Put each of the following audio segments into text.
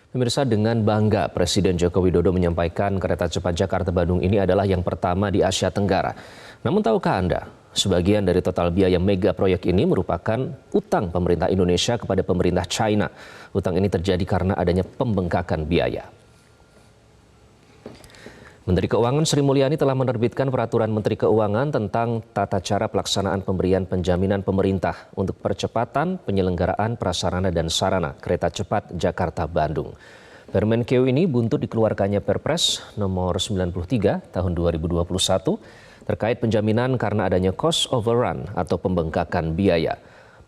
Pemirsa, dengan bangga Presiden Joko Widodo menyampaikan kereta cepat Jakarta-Bandung ini adalah yang pertama di Asia Tenggara. Namun tahukah Anda, sebagian dari total biaya mega proyek ini merupakan utang pemerintah Indonesia kepada pemerintah China. Utang ini terjadi karena adanya pembengkakan biaya. Menteri Keuangan Sri Mulyani telah menerbitkan peraturan Menteri Keuangan tentang tata cara pelaksanaan pemberian penjaminan pemerintah untuk percepatan penyelenggaraan prasarana dan sarana kereta cepat Jakarta-Bandung. Permenkeu ini buntut dikeluarkannya Perpres nomor 93 tahun 2021 terkait penjaminan karena adanya cost overrun atau pembengkakan biaya.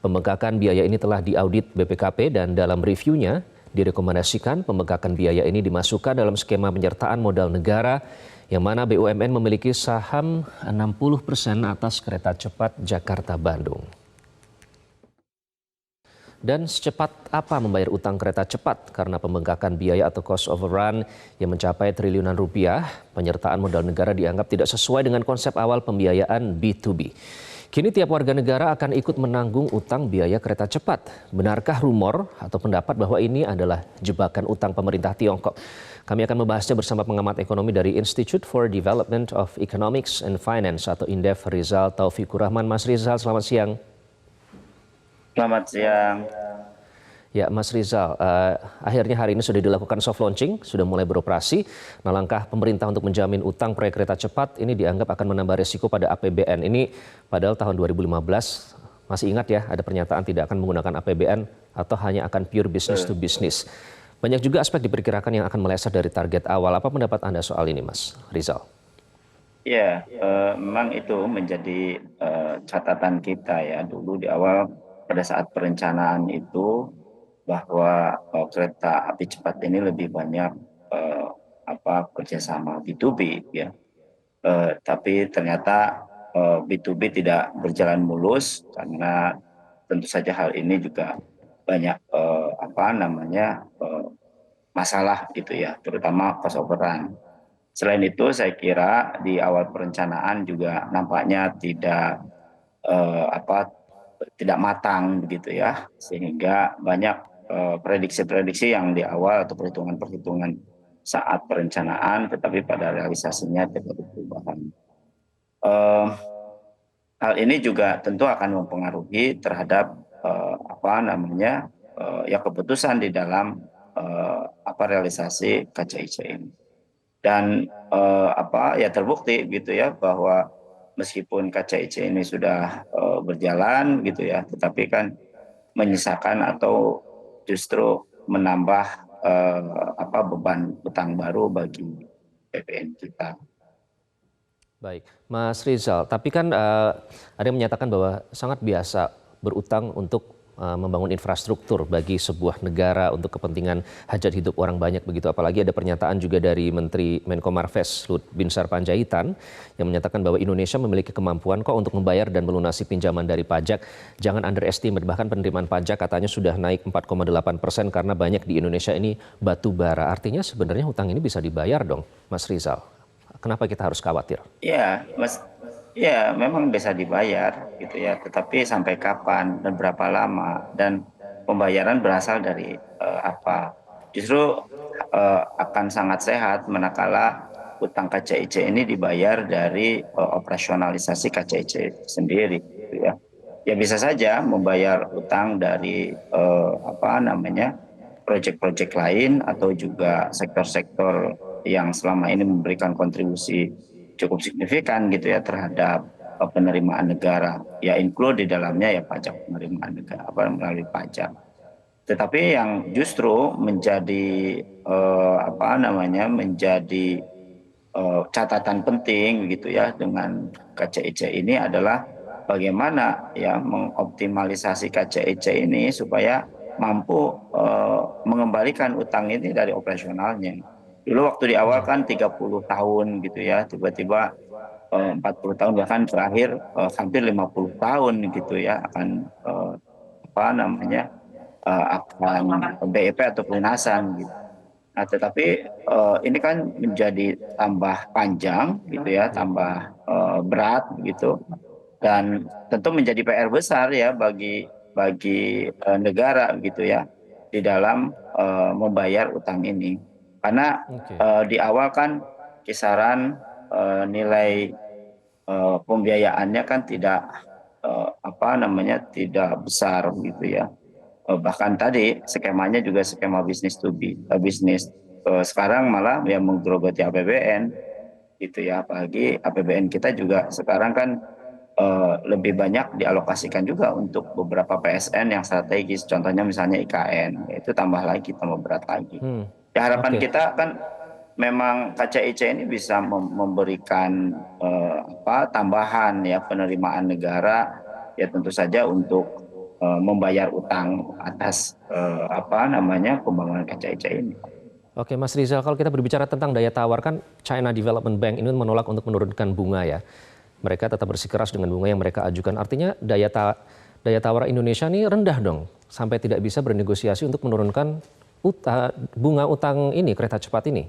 Pembengkakan biaya ini telah diaudit BPKP dan dalam reviewnya direkomendasikan pembengkakan biaya ini dimasukkan dalam skema penyertaan modal negara yang mana BUMN memiliki saham 60% atas kereta cepat Jakarta-Bandung. Dan secepat apa membayar utang kereta cepat karena pembengkakan biaya atau cost overrun yang mencapai triliunan rupiah, penyertaan modal negara dianggap tidak sesuai dengan konsep awal pembiayaan B2B. Kini tiap warga negara akan ikut menanggung utang biaya kereta cepat. Benarkah rumor atau pendapat bahwa ini adalah jebakan utang pemerintah Tiongkok? Kami akan membahasnya bersama pengamat ekonomi dari Institute for Development of Economics and Finance atau INDEF, Rizal Taufikur Rahman. Mas Rizal, selamat siang. Selamat siang. Ya, Mas Rizal, akhirnya hari ini sudah dilakukan soft launching, sudah mulai beroperasi. Nah, langkah pemerintah untuk menjamin utang proyek kereta cepat ini dianggap akan menambah resiko pada APBN. Ini padahal tahun 2015, masih ingat ya, ada pernyataan tidak akan menggunakan APBN atau hanya akan pure business to business. Banyak juga aspek diperkirakan yang akan meleset dari target awal. Apa pendapat Anda soal ini, Mas Rizal? Ya, memang itu menjadi catatan kita ya dulu di awal pada saat perencanaan itu, bahwa kereta api cepat ini lebih banyak kerjasama B2B ya. Tapi ternyata B2B tidak berjalan mulus karena tentu saja hal ini juga banyak masalah gitu ya, terutama cost overrun. Selain itu saya kira di awal perencanaan juga nampaknya eh, apa tidak matang begitu ya, sehingga banyak prediksi-prediksi yang di awal atau perhitungan-perhitungan saat perencanaan, tetapi pada realisasinya terjadi perubahan. Eh, Hal ini juga tentu akan mempengaruhi terhadap keputusan di dalam realisasi KCIC ini. Dan terbukti gitu ya bahwa meskipun KCIC ini sudah berjalan gitu ya, tetapi kan menyisakan atau justru menambah beban utang baru bagi PPN kita. Baik, Mas Rizal, tapi kan ada yang menyatakan bahwa sangat biasa berutang untuk membangun infrastruktur bagi sebuah negara untuk kepentingan hajat hidup orang banyak begitu. Apalagi ada pernyataan juga dari Menteri Menko Marves Lut Binsar Panjaitan yang menyatakan bahwa Indonesia memiliki kemampuan kok untuk membayar dan melunasi pinjaman dari pajak. Jangan underestimate, bahkan penerimaan pajak katanya sudah naik 4,8% karena banyak di Indonesia ini batu bara. Artinya sebenarnya hutang ini bisa dibayar dong, Mas Rizal. Kenapa kita harus khawatir? Ya, Mas. Ya, memang bisa dibayar gitu ya, tetapi sampai kapan dan berapa lama, dan pembayaran berasal dari apa? Justru akan sangat sehat manakala utang KCIC ini dibayar dari operasionalisasi KCIC sendiri gitu ya. Ya bisa saja membayar utang dari proyek-proyek lain atau juga sektor-sektor yang selama ini memberikan kontribusi cukup signifikan gitu ya terhadap penerimaan negara, ya include di dalamnya ya pajak penerimaan negara melalui pajak. Tetapi yang justru menjadi catatan penting gitu ya dengan KCIC ini adalah bagaimana ya mengoptimalisasi KCIC ini supaya mampu mengembalikan utang ini dari operasionalnya. Dulu waktu di awal kan 30 tahun gitu ya, tiba-tiba 40 tahun, bahkan terakhir hampir 50 tahun gitu ya akan akan BEP atau pelunasan gitu. Nah, tetapi ini kan menjadi tambah panjang gitu ya, tambah berat gitu, dan tentu menjadi PR besar ya bagi negara gitu ya. di dalam membayar utang ini. Karena Oke. di awal kan kisaran nilai pembiayaannya kan tidak tidak besar gitu ya. Bahkan tadi skemanya juga skema bisnis to bisnis. Sekarang malah yang menggerogoti APBN gitu ya. Apalagi APBN kita juga sekarang kan lebih banyak dialokasikan juga untuk beberapa PSN yang strategis. Contohnya misalnya IKN, itu tambah lagi, tambah berat lagi. Hmm. Ya, harapan Oke. kita kan memang KCIC ini bisa memberikan tambahan ya penerimaan negara ya tentu saja untuk membayar utang atas pembangunan KCIC ini. Oke, Mas Rizal, kalau kita berbicara tentang daya tawar, kan China Development Bank ini menolak untuk menurunkan bunga ya. Mereka tetap bersikeras dengan bunga yang mereka ajukan. Artinya daya tawar Indonesia ini rendah dong, sampai tidak bisa bernegosiasi untuk menurunkan bunga utang ini, kereta cepat ini.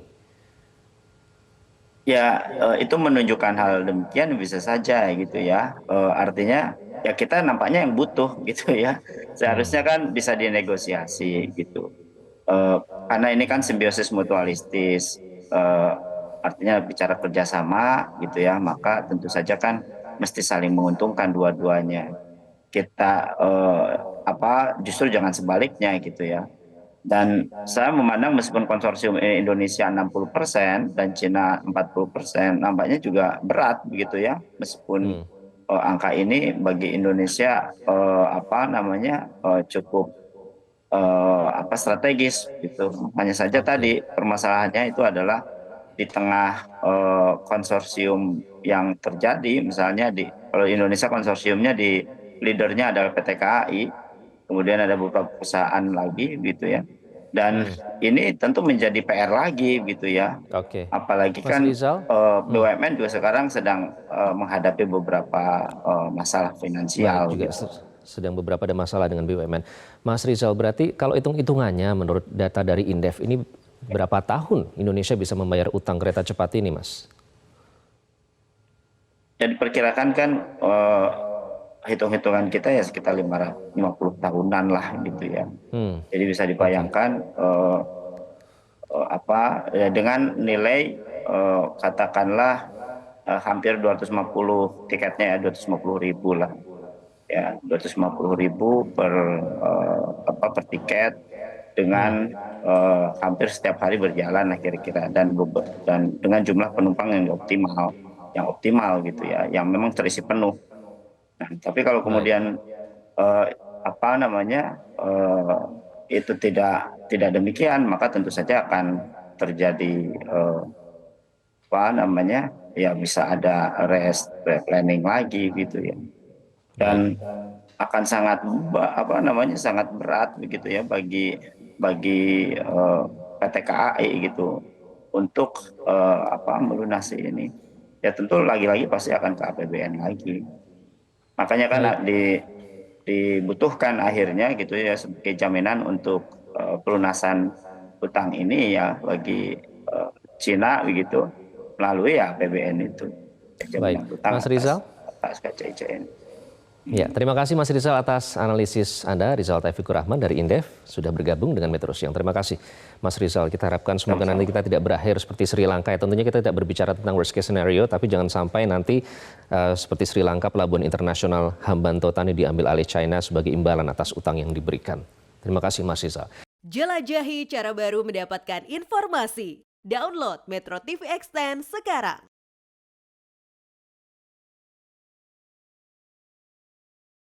Ya, itu menunjukkan hal demikian bisa saja gitu ya. Artinya ya kita nampaknya yang butuh gitu ya. Seharusnya kan bisa dinegosiasi gitu. Eh, karena ini kan simbiosis mutualistis. Artinya bicara kerjasama gitu ya, maka tentu saja kan mesti saling menguntungkan dua-duanya. Kita justru jangan sebaliknya gitu ya. Dan saya memandang meskipun konsorsium Indonesia 60% dan Cina 40%, nampaknya juga berat begitu ya. Meskipun angka ini bagi Indonesia cukup strategis gitu. Hanya saja Oke. tadi permasalahannya itu adalah di tengah konsorsium yang terjadi, misalnya kalau Indonesia konsorsiumnya leadernya adalah PT KAI, kemudian ada beberapa perusahaan lagi gitu ya. Dan ini tentu menjadi PR lagi gitu ya. Oke. Apalagi Mas kan Rizal? BUMN juga sekarang sedang menghadapi beberapa masalah Baik, finansial juga gitu. sedang beberapa ada masalah dengan BUMN. Mas Rizal, berarti kalau hitung-hitungannya menurut data dari Indef ini berapa tahun Indonesia bisa membayar utang kereta cepat ini, Mas? Jadi diperkirakan kan hitung-hitungan kita ya sekitar 550 tahunan lah gitu ya. Jadi bisa Oke. dibayangkan dengan nilai katakanlah hampir 250 tiketnya ya, 250.000 lah. Ya, 250.000 per tiket dengan hampir setiap hari berjalan lah kira-kira, dan dengan jumlah penumpang yang optimal gitu ya, yang memang terisi penuh. Nah, tapi kalau Baik. kemudian eh, itu tidak demikian, maka tentu saja akan terjadi ya bisa ada replanning lagi gitu ya. Baik. Dan akan sangat berat begitu ya bagi PT KAI gitu untuk melunasi ini. Ya tentu lagi-lagi pasti akan ke APBN lagi. Makanya kan Baik. dibutuhkan akhirnya gitu ya sebagai jaminan untuk pelunasan utang ini ya bagi Cina begitu melalui ya APBN itu. Baik. Jaminan utang Mas Rizal? atas KCICN. Ya, terima kasih Mas Rizal atas analisis Anda. Rizal Taufikur Rahman dari Indef sudah bergabung dengan Metro Siang. Terima kasih Mas Rizal. Kita harapkan semoga nanti kita tidak berakhir seperti Sri Lanka. Ya, tentunya kita tidak berbicara tentang worst case scenario, tapi jangan sampai nanti seperti Sri Lanka, pelabuhan internasional Hambantota diambil alih China sebagai imbalan atas utang yang diberikan. Terima kasih Mas Rizal. Jelajahi cara baru mendapatkan informasi. Download Metro TV Extend sekarang.